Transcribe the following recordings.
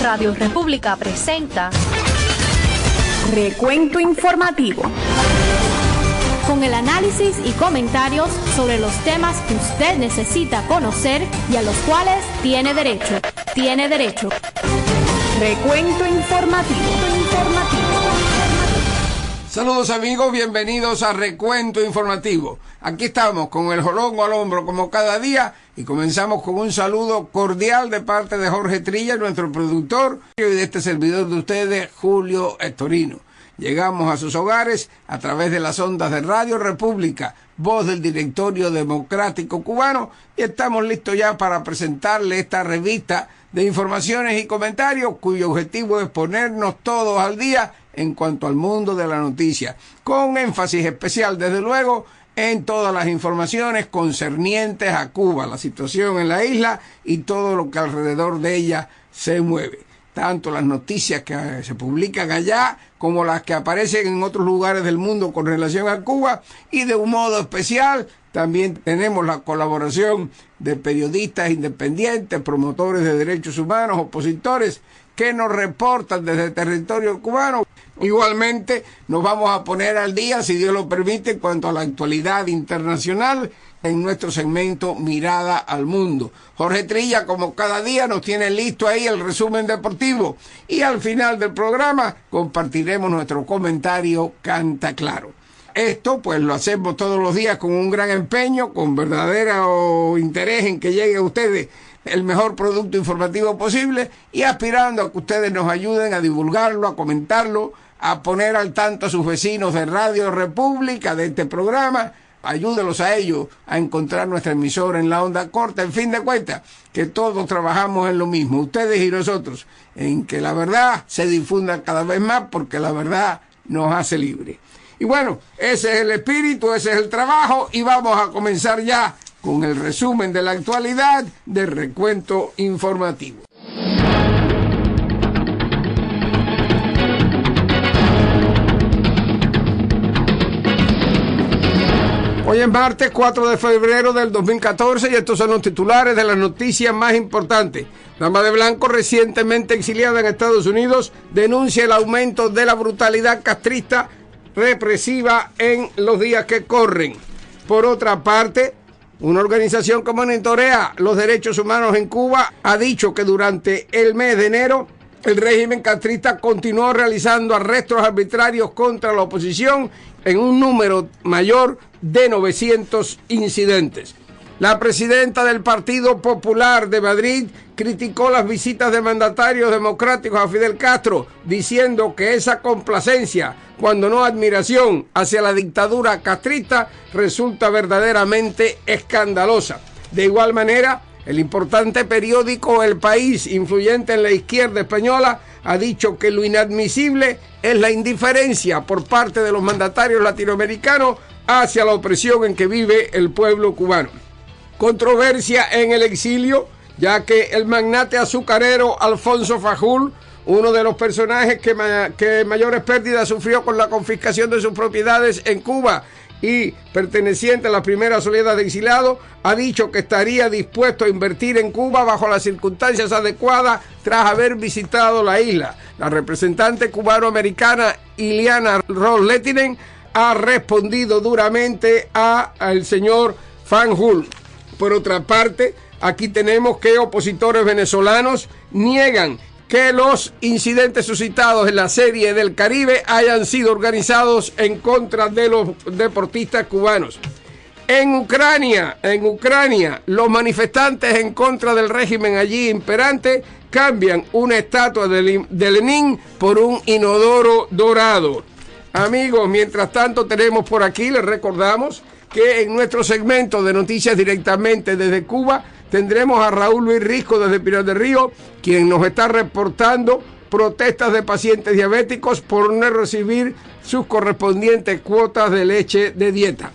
Radio República presenta Recuento Informativo, con el análisis y comentarios sobre los temas que usted necesita conocer y a los cuales tiene derecho. Recuento Informativo. Saludos amigos, bienvenidos a Recuento Informativo. Aquí estamos con el jolongo al hombro como cada día y comenzamos con un saludo cordial de parte de Jorge Trilla, nuestro productor, y de este servidor de ustedes, Julio Estorino. Llegamos a sus hogares a través de las ondas de Radio República, voz del Directorio Democrático Cubano, y estamos listos ya para presentarle esta revista de informaciones y comentarios cuyo objetivo es ponernos todos al día en cuanto al mundo de la noticia, con énfasis especial, desde luego, en todas las informaciones concernientes a Cuba, la situación en la isla y todo lo que alrededor de ella se mueve. Tanto las noticias que se publican allá como las que aparecen en otros lugares del mundo con relación a Cuba, y de un modo especial también tenemos la colaboración de periodistas independientes, promotores de derechos humanos, opositores, que nos reportan desde el territorio cubano. Igualmente nos vamos a poner al día, si Dios lo permite, en cuanto a la actualidad internacional en nuestro segmento Mirada al Mundo. Jorge Trilla, como cada día, nos tiene listo ahí el resumen deportivo y al final del programa compartiremos nuestro comentario Canta Claro. Esto pues lo hacemos todos los días con un gran empeño, con verdadero interés en que llegue a ustedes el mejor producto informativo posible y aspirando a que ustedes nos ayuden a divulgarlo, a comentarlo, a poner al tanto a sus vecinos de Radio República de este programa. Ayúdelos a ellos a encontrar nuestra emisora en la onda corta. En fin de cuentas, que todos trabajamos en lo mismo, ustedes y nosotros, en que la verdad se difunda cada vez más, porque la verdad nos hace libres. Y bueno, ese es el espíritu, ese es el trabajo, y vamos a comenzar ya con el resumen de la actualidad de Recuento Informativo. Hoy es martes 4 de febrero del 2014 y estos son los titulares de las noticias más importantes. Dama de Blanco, recientemente exiliada en Estados Unidos, denuncia el aumento de la brutalidad castrista represiva en los días que corren. Por otra parte, una organización que monitorea los derechos humanos en Cuba ha dicho que durante el mes de enero el régimen castrista continuó realizando arrestos arbitrarios contra la oposición en un número mayor de 900 incidentes. La presidenta del Partido Popular de Madrid criticó las visitas de mandatarios democráticos a Fidel Castro, diciendo que esa complacencia, cuando no admiración, hacia la dictadura castrista resulta verdaderamente escandalosa. De igual manera, el importante periódico El País, influyente en la izquierda española, ha dicho que lo inadmisible es la indiferencia por parte de los mandatarios latinoamericanos hacia la opresión en que vive el pueblo cubano. Controversia en el exilio, ya que el magnate azucarero Alfonso Fajul, uno de los personajes que mayores pérdidas sufrió con la confiscación de sus propiedades en Cuba y perteneciente a las primeras oleadas de exiliados, ha dicho que estaría dispuesto a invertir en Cuba bajo las circunstancias adecuadas tras haber visitado la isla. La representante cubano-americana Iliana Ros-Lehtinen ha respondido duramente al señor Fajul. Por otra parte, aquí tenemos que opositores venezolanos niegan que los incidentes suscitados en la Serie del Caribe hayan sido organizados en contra de los deportistas cubanos. En Ucrania, los manifestantes en contra del régimen allí imperante cambian una estatua de Lenin por un inodoro dorado. Amigos, mientras tanto tenemos por aquí, les recordamos que en nuestro segmento de noticias directamente desde Cuba tendremos a Raúl Luis Risco desde Pinar del Río, quien nos está reportando protestas de pacientes diabéticos por no recibir sus correspondientes cuotas de leche de dieta.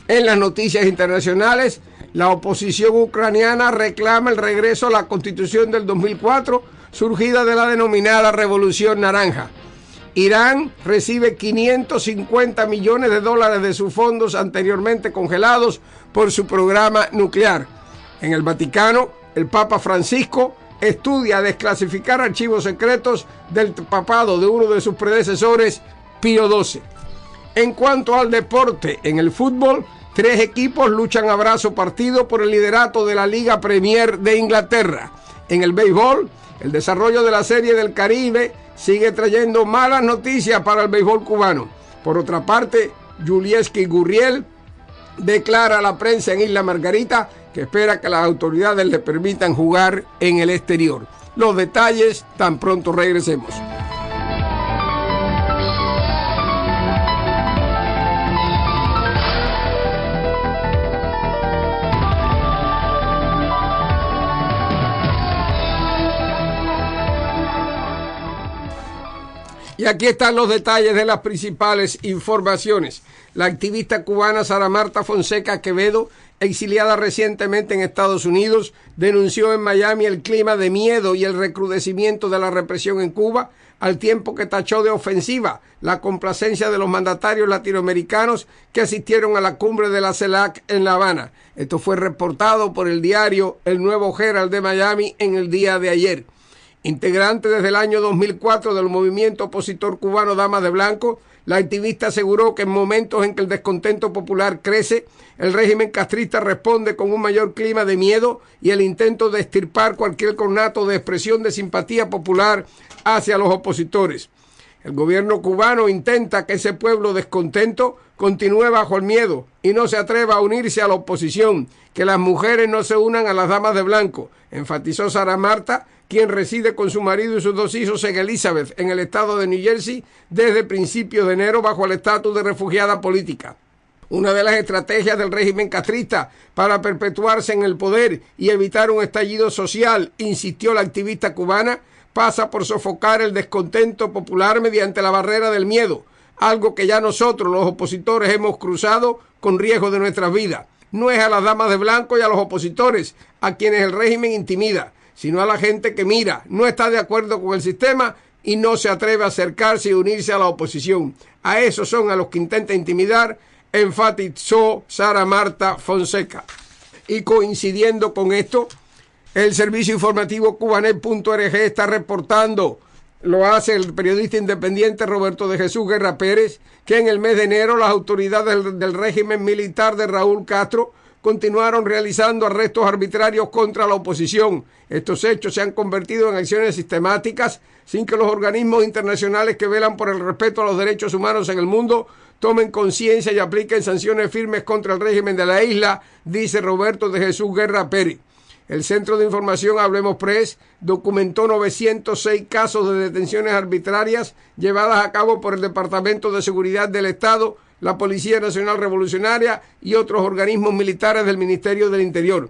En las noticias internacionales, la oposición ucraniana reclama el regreso a la Constitución del 2004, surgida de la denominada Revolución Naranja. Irán recibe 550 millones de dólares de sus fondos anteriormente congelados por su programa nuclear. En el Vaticano, el Papa Francisco estudia desclasificar archivos secretos del papado de uno de sus predecesores, Pío XII. En cuanto al deporte, en el fútbol, 3 equipos luchan a brazo partido por el liderato de la Liga Premier de Inglaterra. En el béisbol, el desarrollo de la Serie del Caribe sigue trayendo malas noticias para el béisbol cubano. Por otra parte, Yulieski Gurriel declara a la prensa en Isla Margarita que espera que las autoridades le permitan jugar en el exterior. Los detalles tan pronto regresemos. Y aquí están los detalles de las principales informaciones. La activista cubana Sara Marta Fonseca Quevedo, exiliada recientemente en Estados Unidos, denunció en Miami el clima de miedo y el recrudecimiento de la represión en Cuba, al tiempo que tachó de ofensiva la complacencia de los mandatarios latinoamericanos que asistieron a la cumbre de la CELAC en La Habana. Esto fue reportado por el diario El Nuevo Herald de Miami en el día de ayer. Integrante desde el año 2004 del movimiento opositor cubano Damas de Blanco, la activista aseguró que en momentos en que el descontento popular crece, el régimen castrista responde con un mayor clima de miedo y el intento de extirpar cualquier conato de expresión de simpatía popular hacia los opositores. El gobierno cubano intenta que ese pueblo descontento continúe bajo el miedo y no se atreva a unirse a la oposición, que las mujeres no se unan a las Damas de Blanco, enfatizó Sara Marta, quien reside con su marido y sus 2 hijos en Elizabeth, en el estado de New Jersey, desde principios de enero bajo el estatus de refugiada política. Una de las estrategias del régimen castrista para perpetuarse en el poder y evitar un estallido social, insistió la activista cubana, pasa por sofocar el descontento popular mediante la barrera del miedo, algo que ya nosotros, los opositores, hemos cruzado con riesgo de nuestras vidas. No es a las Damas de Blanco y a los opositores a quienes el régimen intimida, sino a la gente que mira, no está de acuerdo con el sistema y no se atreve a acercarse y unirse a la oposición. A esos son a los que intenta intimidar, enfatizó Sara Marta Fonseca. Y coincidiendo con esto, el servicio informativo Cubanet.org está reportando, lo hace el periodista independiente Roberto de Jesús Guerra Pérez, que en el mes de enero las autoridades del régimen militar de Raúl Castro continuaron realizando arrestos arbitrarios contra la oposición. Estos hechos se han convertido en acciones sistemáticas sin que los organismos internacionales que velan por el respeto a los derechos humanos en el mundo tomen conciencia y apliquen sanciones firmes contra el régimen de la isla, dice Roberto de Jesús Guerra Pérez. El Centro de Información Hablemos Press documentó 906 casos de detenciones arbitrarias llevadas a cabo por el Departamento de Seguridad del Estado, la Policía Nacional Revolucionaria y otros organismos militares del Ministerio del Interior.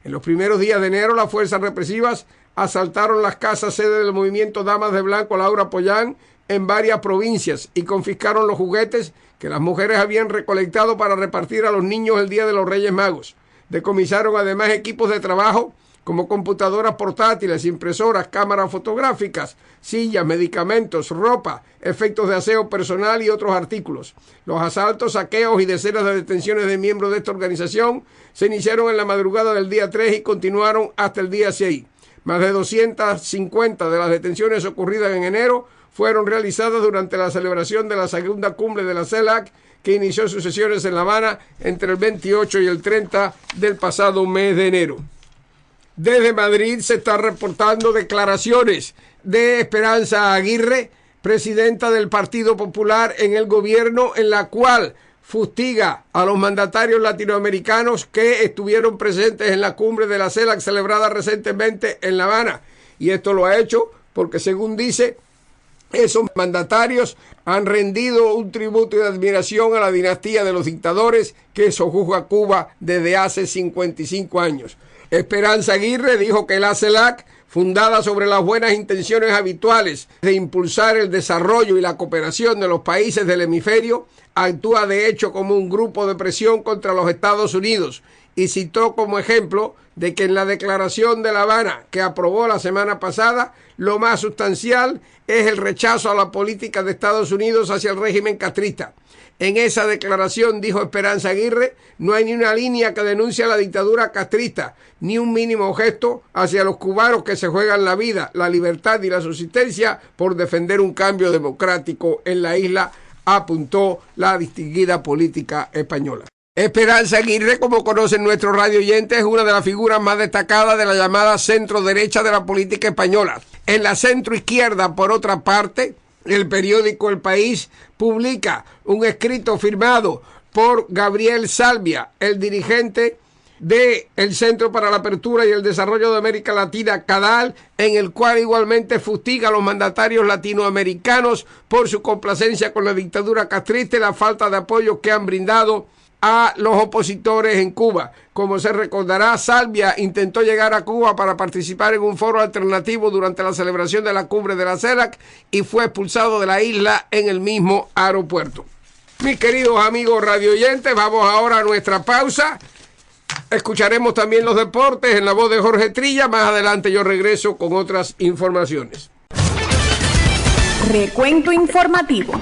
En los primeros días de enero, las fuerzas represivas asaltaron las casas sede del movimiento Damas de Blanco Laura Pollán en varias provincias y confiscaron los juguetes que las mujeres habían recolectado para repartir a los niños el Día de los Reyes Magos. Decomisaron además equipos de trabajo como computadoras portátiles, impresoras, cámaras fotográficas, sillas, medicamentos, ropa, efectos de aseo personal y otros artículos. Los asaltos, saqueos y decenas de detenciones de miembros de esta organización se iniciaron en la madrugada del día 3 y continuaron hasta el día 6. Más de 250 de las detenciones ocurridas en enero fueron realizadas durante la celebración de la segunda cumbre de la CELAC, que inició sus sesiones en La Habana entre el 28 y el 30 del pasado mes de enero. Desde Madrid se están reportando declaraciones de Esperanza Aguirre, presidenta del Partido Popular en el gobierno, en la cual fustiga a los mandatarios latinoamericanos que estuvieron presentes en la cumbre de la CELAC celebrada recientemente en La Habana. Y esto lo ha hecho porque, según dice, esos mandatarios han rendido un tributo de admiración a la dinastía de los dictadores que sojuzga Cuba desde hace 55 años. Esperanza Aguirre dijo que la CELAC, fundada sobre las buenas intenciones habituales de impulsar el desarrollo y la cooperación de los países del hemisferio, actúa de hecho como un grupo de presión contra los Estados Unidos y citó como ejemplo de que en la declaración de La Habana que aprobó la semana pasada, lo más sustancial es el rechazo a la política de Estados Unidos hacia el régimen castrista. En esa declaración, dijo Esperanza Aguirre, no hay ni una línea que denuncie la dictadura castrista, ni un mínimo gesto hacia los cubanos que se juegan la vida, la libertad y la subsistencia por defender un cambio democrático en la isla, apuntó la distinguida política española. Esperanza Aguirre, como conocen nuestros radio oyentes, es una de las figuras más destacadas de la llamada centro-derecha de la política española. En la centro-izquierda, por otra parte, el periódico El País publica un escrito firmado por Gabriel Salvia, el dirigente del Centro para la Apertura y el Desarrollo de América Latina, CADAL, en el cual igualmente fustiga a los mandatarios latinoamericanos por su complacencia con la dictadura castrista y la falta de apoyo que han brindado a los opositores en Cuba. Como se recordará, Salvia intentó llegar a Cuba para participar en un foro alternativo durante la celebración de la cumbre de la CELAC y fue expulsado de la isla en el mismo aeropuerto. Mis queridos amigos radioyentes, vamos ahora a nuestra pausa. Escucharemos también los deportes en la voz de Jorge Trilla. Más adelante yo regreso con otras informaciones. Recuento informativo.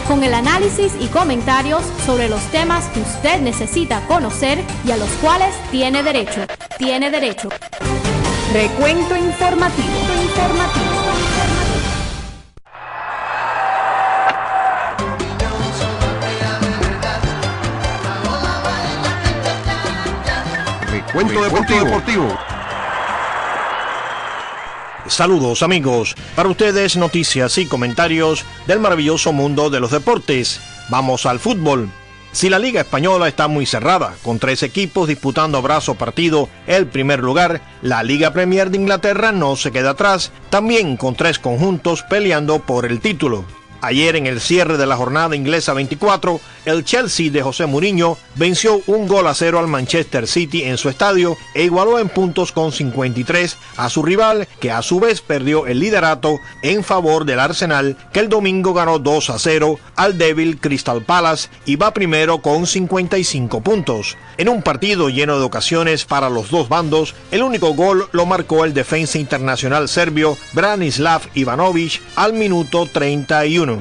Con el análisis y comentarios sobre los temas que usted necesita conocer y a los cuales tiene derecho. Recuento informativo. Recuento deportivo. Saludos amigos, para ustedes noticias y comentarios del maravilloso mundo de los deportes. Vamos al fútbol. Si la Liga Española está muy cerrada, con 3 equipos disputando a brazo partido el primer lugar, la Liga Premier de Inglaterra no se queda atrás, también con 3 conjuntos peleando por el título. Ayer en el cierre de la jornada inglesa 24, el Chelsea de José Mourinho venció 1-0 al Manchester City en su estadio e igualó en puntos con 53 a su rival, que a su vez perdió el liderato en favor del Arsenal, que el domingo ganó 2-0 al débil Crystal Palace y va primero con 55 puntos. En un partido lleno de ocasiones para los dos bandos, el único gol lo marcó el defensa internacional serbio Branislav Ivanovic al minuto 31.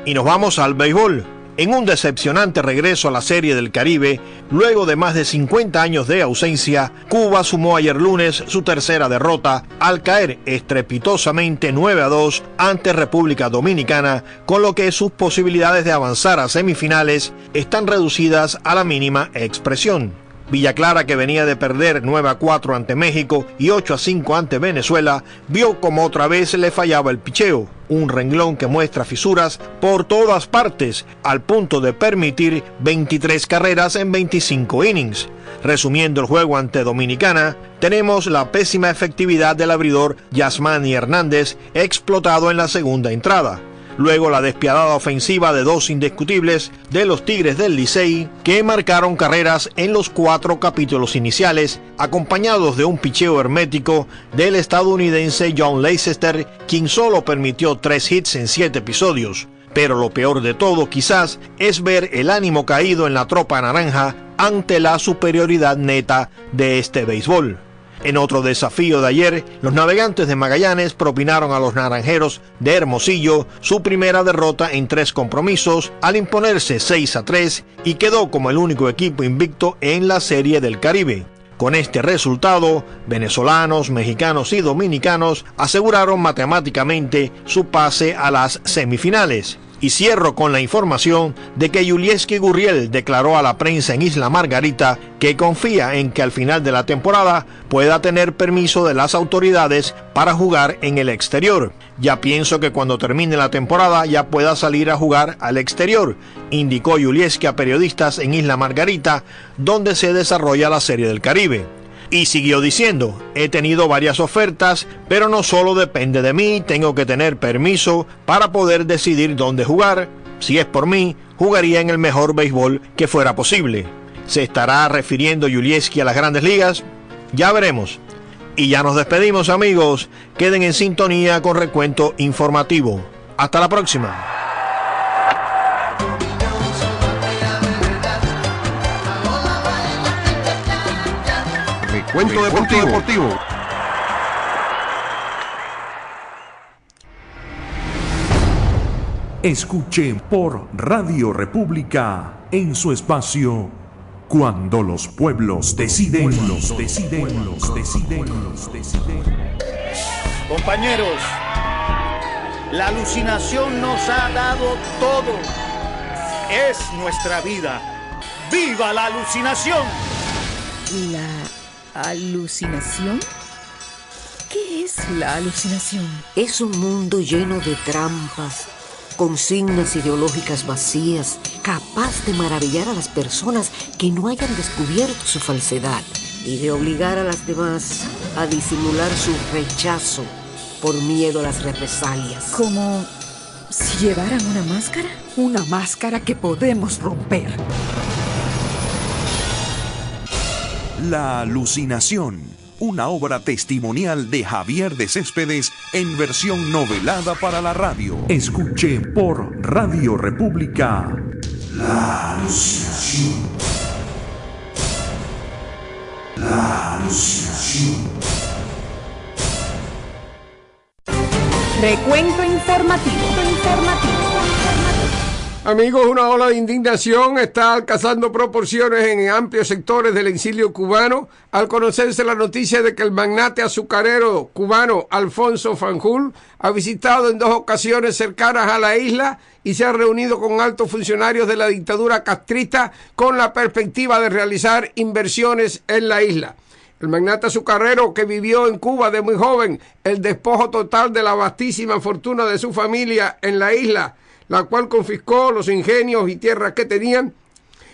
Y nos vamos al béisbol. En un decepcionante regreso a la Serie del Caribe, luego de más de 50 años de ausencia, Cuba sumó ayer lunes su tercera derrota al caer estrepitosamente 9-2 ante República Dominicana, con lo que sus posibilidades de avanzar a semifinales están reducidas a la mínima expresión. Villa Clara, que venía de perder 9-4 ante México y 8-5 ante Venezuela, vio como otra vez le fallaba el picheo, un renglón que muestra fisuras por todas partes, al punto de permitir 23 carreras en 25 innings. Resumiendo el juego ante Dominicana, tenemos la pésima efectividad del abridor Yasmani Hernández, explotado en la segunda entrada. Luego la despiadada ofensiva de 2 indiscutibles de los Tigres del Licey, que marcaron carreras en los 4 capítulos iniciales, acompañados de un picheo hermético del estadounidense John Leicester, quien solo permitió 3 hits en 7 episodios. Pero lo peor de todo quizás es ver el ánimo caído en la tropa naranja ante la superioridad neta de este béisbol. En otro desafío de ayer, los Navegantes de Magallanes propinaron a los Naranjeros de Hermosillo su primera derrota en 3 compromisos al imponerse 6-3 y quedó como el único equipo invicto en la Serie del Caribe. Con este resultado, venezolanos, mexicanos y dominicanos aseguraron matemáticamente su pase a las semifinales. Y cierro con la información de que Yulieski Gurriel declaró a la prensa en Isla Margarita que confía en que al final de la temporada pueda tener permiso de las autoridades para jugar en el exterior. Ya pienso que cuando termine la temporada ya pueda salir a jugar al exterior, indicó Yulieski a periodistas en Isla Margarita, donde se desarrolla la Serie del Caribe. Y siguió diciendo, he tenido varias ofertas, pero no solo depende de mí, tengo que tener permiso para poder decidir dónde jugar. Si es por mí, jugaría en el mejor béisbol que fuera posible. ¿Se estará refiriendo Yulieski a las Grandes Ligas? Ya veremos. Y ya nos despedimos amigos, queden en sintonía con Recuento Informativo. Hasta la próxima. Recuento Deportivo. Escuche por Radio República en su espacio Cuando los pueblos deciden. Compañeros, la alucinación nos ha dado todo. Es nuestra vida. ¡Viva la alucinación! ¿La alucinación? ¿Qué es la alucinación? Es un mundo lleno de trampas, consignas ideológicas vacías, capaz de maravillar a las personas que no hayan descubierto su falsedad y de obligar a las demás a disimular su rechazo por miedo a las represalias. ¿Como si llevaran una máscara? Una máscara que podemos romper. La alucinación, una obra testimonial de Javier de Céspedes en versión novelada para la radio. Escuche por Radio República La alucinación. La alucinación. Recuento informativo. Amigos, una ola de indignación está alcanzando proporciones en amplios sectores del exilio cubano al conocerse la noticia de que el magnate azucarero cubano Alfonso Fanjul ha visitado en 2 ocasiones cercanas a la isla y se ha reunido con altos funcionarios de la dictadura castrista con la perspectiva de realizar inversiones en la isla. El magnate azucarero, que vivió en Cuba de muy joven el despojo total de la vastísima fortuna de su familia en la isla, la cual confiscó los ingenios y tierras que tenían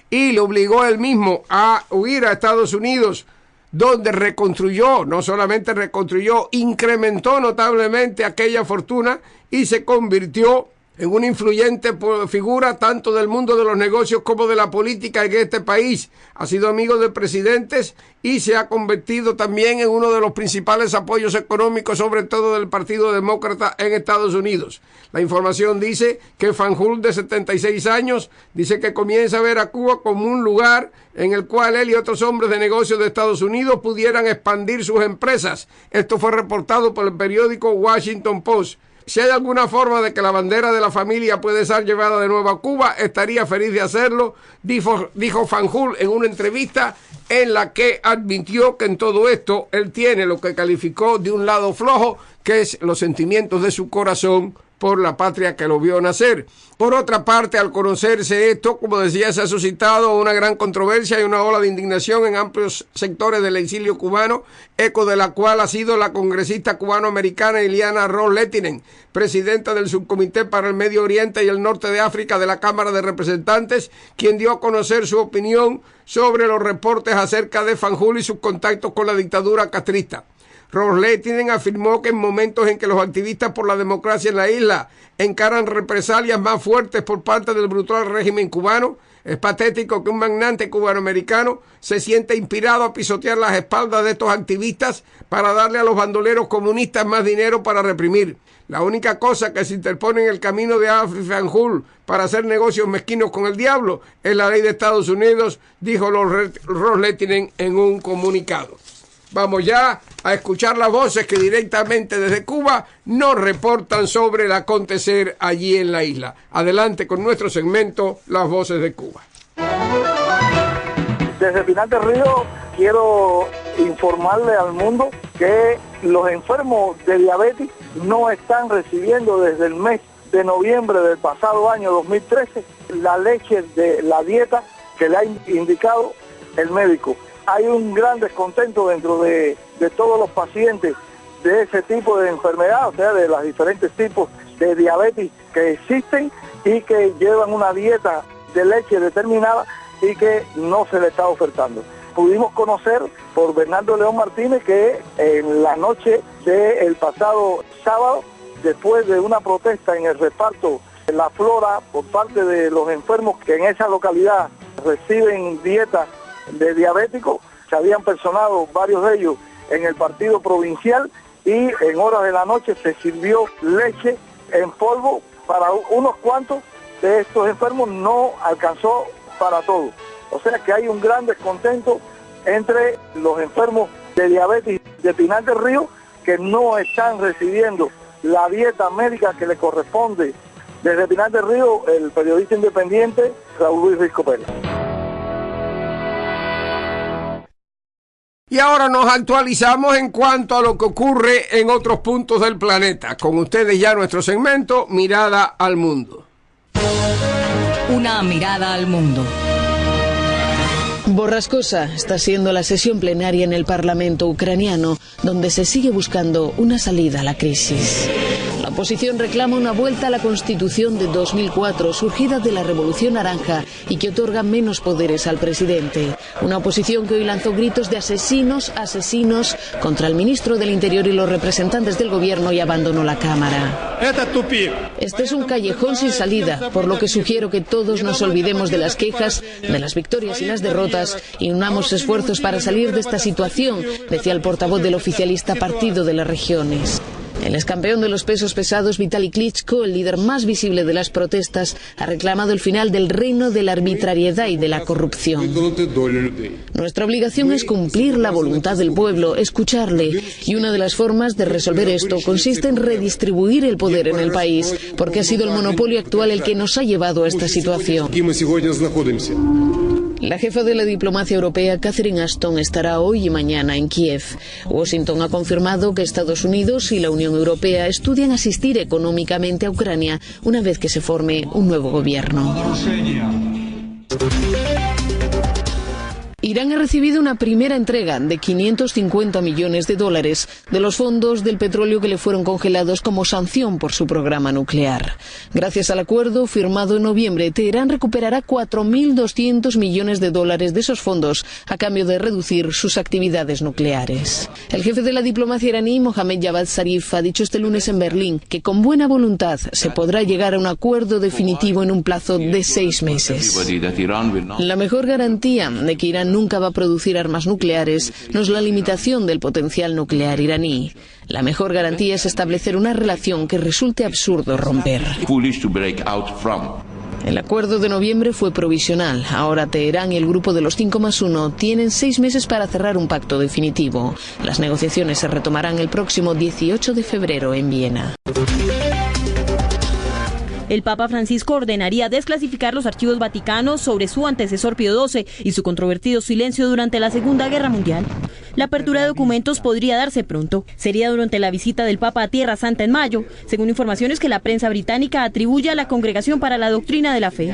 y le obligó él mismo a huir a Estados Unidos, donde reconstruyó, no solamente reconstruyó, incrementó notablemente aquella fortuna y se convirtió en una influyente figura tanto del mundo de los negocios como de la política en este país. Ha sido amigo de presidentes y se ha convertido también en uno de los principales apoyos económicos, sobre todo del Partido Demócrata en Estados Unidos. La información dice que Fanjul, de 76 años, dice que comienza a ver a Cuba como un lugar en el cual él y otros hombres de negocios de Estados Unidos pudieran expandir sus empresas. Esto fue reportado por el periódico Washington Post. Si hay alguna forma de que la bandera de la familia puede ser llevada de nuevo a Cuba, estaría feliz de hacerlo, dijo Fanjul en una entrevista en la que admitió que en todo esto él tiene lo que calificó de un lado flojo, que es los sentimientos de su corazón por la patria que lo vio nacer. Por otra parte, al conocerse esto, como decía, se ha suscitado una gran controversia y una ola de indignación en amplios sectores del exilio cubano, eco de la cual ha sido la congresista cubano-americana Ileana Ros-Lehtinen, presidenta del Subcomité para el Medio Oriente y el Norte de África de la Cámara de Representantes, quien dio a conocer su opinión sobre los reportes acerca de Fanjul y sus contactos con la dictadura castrista. Ros-Lehtinen afirmó que en momentos en que los activistas por la democracia en la isla encaran represalias más fuertes por parte del brutal régimen cubano, es patético que un magnate cubanoamericano se sienta inspirado a pisotear las espaldas de estos activistas para darle a los bandoleros comunistas más dinero para reprimir. La única cosa que se interpone en el camino de Fanjul para hacer negocios mezquinos con el diablo es la ley de Estados Unidos, dijo Ros-Lehtinen en un comunicado. Vamos ya a escuchar las voces que directamente desde Cuba nos reportan sobre el acontecer allí en la isla. Adelante con nuestro segmento Las Voces de Cuba. Desde Pinar del Río quiero informarle al mundo que los enfermos de diabetes no están recibiendo desde el mes de noviembre del pasado año 2013 la leche de la dieta que le ha indicado el médico. Hay un gran descontento dentro de todos los pacientes de ese tipo de enfermedad, o sea, de los diferentes tipos de diabetes que existen y que llevan una dieta de leche determinada y que no se le está ofertando. Pudimos conocer por Bernardo León Martínez que en la noche del pasado sábado, después de una protesta en el reparto de la flora por parte de los enfermos que en esa localidad reciben dieta de diabéticos, se habían personado varios de ellos en el partido provincial y en horas de la noche se sirvió leche en polvo para unos cuantos de estos enfermos, no alcanzó para todos. O sea que hay un gran descontento entre los enfermos de diabetes de Pinar del Río que no están recibiendo la dieta médica que le corresponde. Desde Pinar del Río, el periodista independiente Raúl Luis Risco Pérez. Y ahora nos actualizamos en cuanto a lo que ocurre en otros puntos del planeta. Con ustedes ya nuestro segmento Mirada al Mundo. Una mirada al mundo. Borrascosa está siendo la sesión plenaria en el Parlamento ucraniano, donde se sigue buscando una salida a la crisis. La oposición reclama una vuelta a la Constitución de 2004, surgida de la Revolución Naranja y que otorga menos poderes al presidente. Una oposición que hoy lanzó gritos de asesinos contra el ministro del Interior y los representantes del gobierno y abandonó la Cámara. Este es un callejón sin salida, por lo que sugiero que todos nos olvidemos de las quejas, de las victorias y las derrotas y unamos esfuerzos para salir de esta situación, decía el portavoz del oficialista Partido de las Regiones. El excampeón de los pesos pesados Vitaly Klitschko, el líder más visible de las protestas, ha reclamado el final del reino de la arbitrariedad y de la corrupción. Nuestra obligación es cumplir la voluntad del pueblo, escucharle, y una de las formas de resolver esto consiste en redistribuir el poder en el país, porque ha sido el monopolio actual el que nos ha llevado a esta situación. La jefa de la diplomacia europea, Catherine Ashton, estará hoy y mañana en Kiev. Washington ha confirmado que Estados Unidos y la Unión Europea estudian asistir económicamente a Ucrania una vez que se forme un nuevo gobierno. Irán ha recibido una primera entrega de 550 millones de dólares de los fondos del petróleo que le fueron congelados como sanción por su programa nuclear. Gracias al acuerdo firmado en noviembre, Teherán recuperará 4.200 millones de dólares de esos fondos a cambio de reducir sus actividades nucleares. El jefe de la diplomacia iraní, Mohammad Javad Zarif, ha dicho este lunes en Berlín que con buena voluntad se podrá llegar a un acuerdo definitivo en un plazo de 6 meses. La mejor garantía de que Irán nunca va a producir armas nucleares no es la limitación del potencial nuclear iraní. La mejor garantía es establecer una relación que resulte absurdo romper. El acuerdo de noviembre fue provisional. Ahora Teherán y el grupo de los 5+1 tienen 6 meses para cerrar un pacto definitivo. Las negociaciones se retomarán el próximo 18 de febrero en Viena. El Papa Francisco ordenaría desclasificar los archivos vaticanos sobre su antecesor Pío XII y su controvertido silencio durante la Segunda Guerra Mundial. La apertura de documentos podría darse pronto. Sería durante la visita del Papa a Tierra Santa en mayo, según informaciones que la prensa británica atribuye a la Congregación para la Doctrina de la Fe.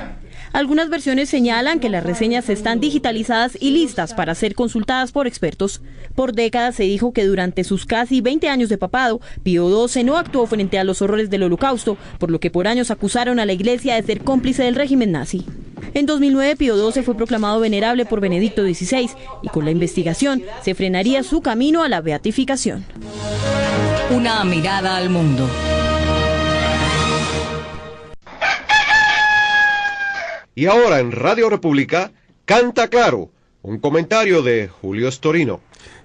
Algunas versiones señalan que las reseñas están digitalizadas y listas para ser consultadas por expertos. Por décadas se dijo que durante sus casi 20 años de papado, Pío XII no actuó frente a los horrores del Holocausto, por lo que por años acusaron a la Iglesia de ser cómplice del régimen nazi. En 2009, Pío XII fue proclamado venerable por Benedicto XVI y con la investigación se frenaría su camino a la beatificación. Una mirada al mundo. Y ahora en Radio República, Canta Claro, un comentario de Julio Storino.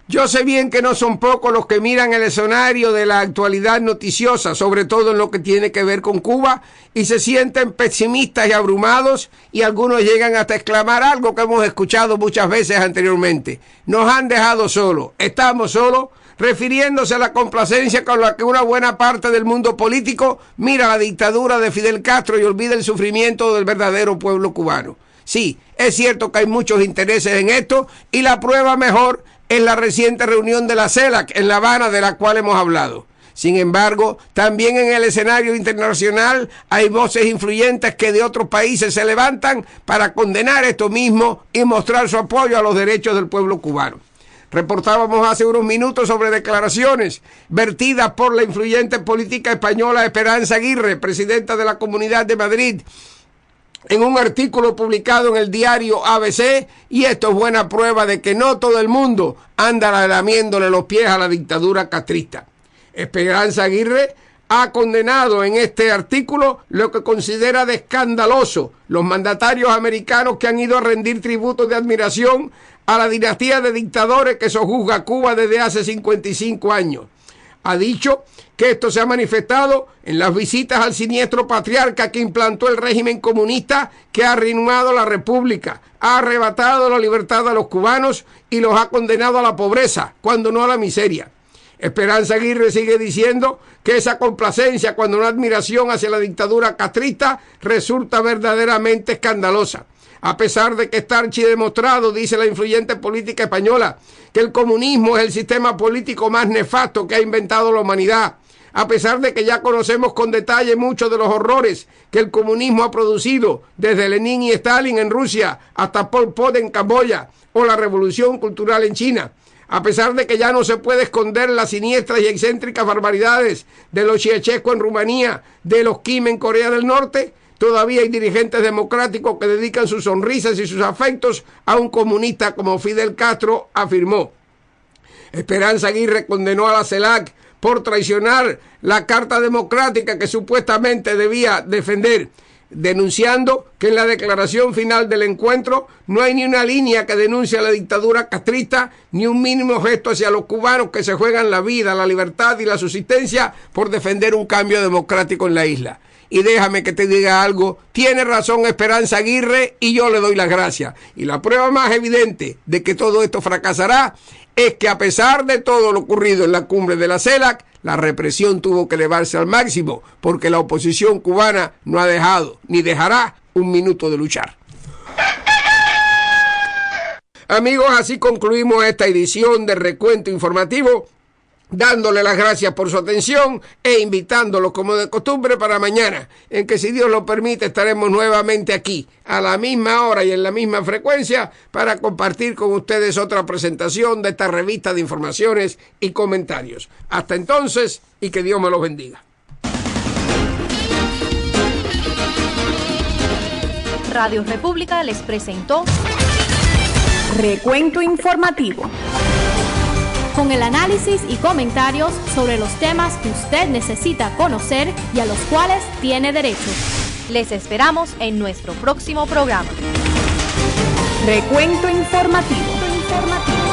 Yo sé bien que no son pocos los que miran el escenario de la actualidad noticiosa, sobre todo en lo que tiene que ver con Cuba, y se sienten pesimistas y abrumados, y algunos llegan hasta exclamar algo que hemos escuchado muchas veces anteriormente. Nos han dejado solos, estamos solos, refiriéndose a la complacencia con la que una buena parte del mundo político mira la dictadura de Fidel Castro y olvida el sufrimiento del verdadero pueblo cubano. Sí, es cierto que hay muchos intereses en esto, y la prueba mejor es la reciente reunión de la CELAC en La Habana, de la cual hemos hablado. Sin embargo, también en el escenario internacional hay voces influyentes que de otros países se levantan para condenar esto mismo y mostrar su apoyo a los derechos del pueblo cubano. Reportábamos hace unos minutos sobre declaraciones vertidas por la influyente política española Esperanza Aguirre, presidenta de la Comunidad de Madrid, en un artículo publicado en el diario ABC, y esto es buena prueba de que no todo el mundo anda lamiéndole los pies a la dictadura castrista. Esperanza Aguirre ha condenado en este artículo lo que considera de escandaloso los mandatarios americanos que han ido a rendir tributos de admiración a la dinastía de dictadores que sojuzga Cuba desde hace 55 años. Ha dicho que esto se ha manifestado en las visitas al siniestro patriarca que implantó el régimen comunista, que ha arruinado la república, ha arrebatado la libertad a los cubanos y los ha condenado a la pobreza, cuando no a la miseria. Esperanza Aguirre sigue diciendo que esa complacencia, cuando no admiración hacia la dictadura castrista, resulta verdaderamente escandalosa. A pesar de que está archidemostrado, dice la influyente política española, que el comunismo es el sistema político más nefasto que ha inventado la humanidad. A pesar de que ya conocemos con detalle muchos de los horrores que el comunismo ha producido, desde Lenin y Stalin en Rusia hasta Pol Pot en Camboya o la revolución cultural en China. A pesar de que ya no se puede esconder las siniestras y excéntricas barbaridades de los Ceausescu en Rumanía, de los Kim en Corea del Norte, todavía hay dirigentes democráticos que dedican sus sonrisas y sus afectos a un comunista como Fidel Castro, afirmó. Esperanza Aguirre condenó a la CELAC por traicionar la Carta Democrática que supuestamente debía defender, denunciando que en la declaración final del encuentro no hay ni una línea que denuncie a la dictadura castrista, ni un mínimo gesto hacia los cubanos que se juegan la vida, la libertad y la subsistencia por defender un cambio democrático en la isla. Y déjame que te diga algo, tiene razón Esperanza Aguirre y yo le doy las gracias. Y la prueba más evidente de que todo esto fracasará es que a pesar de todo lo ocurrido en la cumbre de la CELAC, la represión tuvo que elevarse al máximo porque la oposición cubana no ha dejado ni dejará un minuto de luchar. Amigos, así concluimos esta edición de Recuento Informativo, dándole las gracias por su atención e invitándolos como de costumbre para mañana, en que si Dios lo permite estaremos nuevamente aquí a la misma hora y en la misma frecuencia para compartir con ustedes otra presentación de esta revista de informaciones y comentarios. Hasta entonces, y que Dios me los bendiga. Radio República les presentó Recuento Informativo, con el análisis y comentarios sobre los temas que usted necesita conocer y a los cuales tiene derecho. Les esperamos en nuestro próximo programa. Recuento Informativo.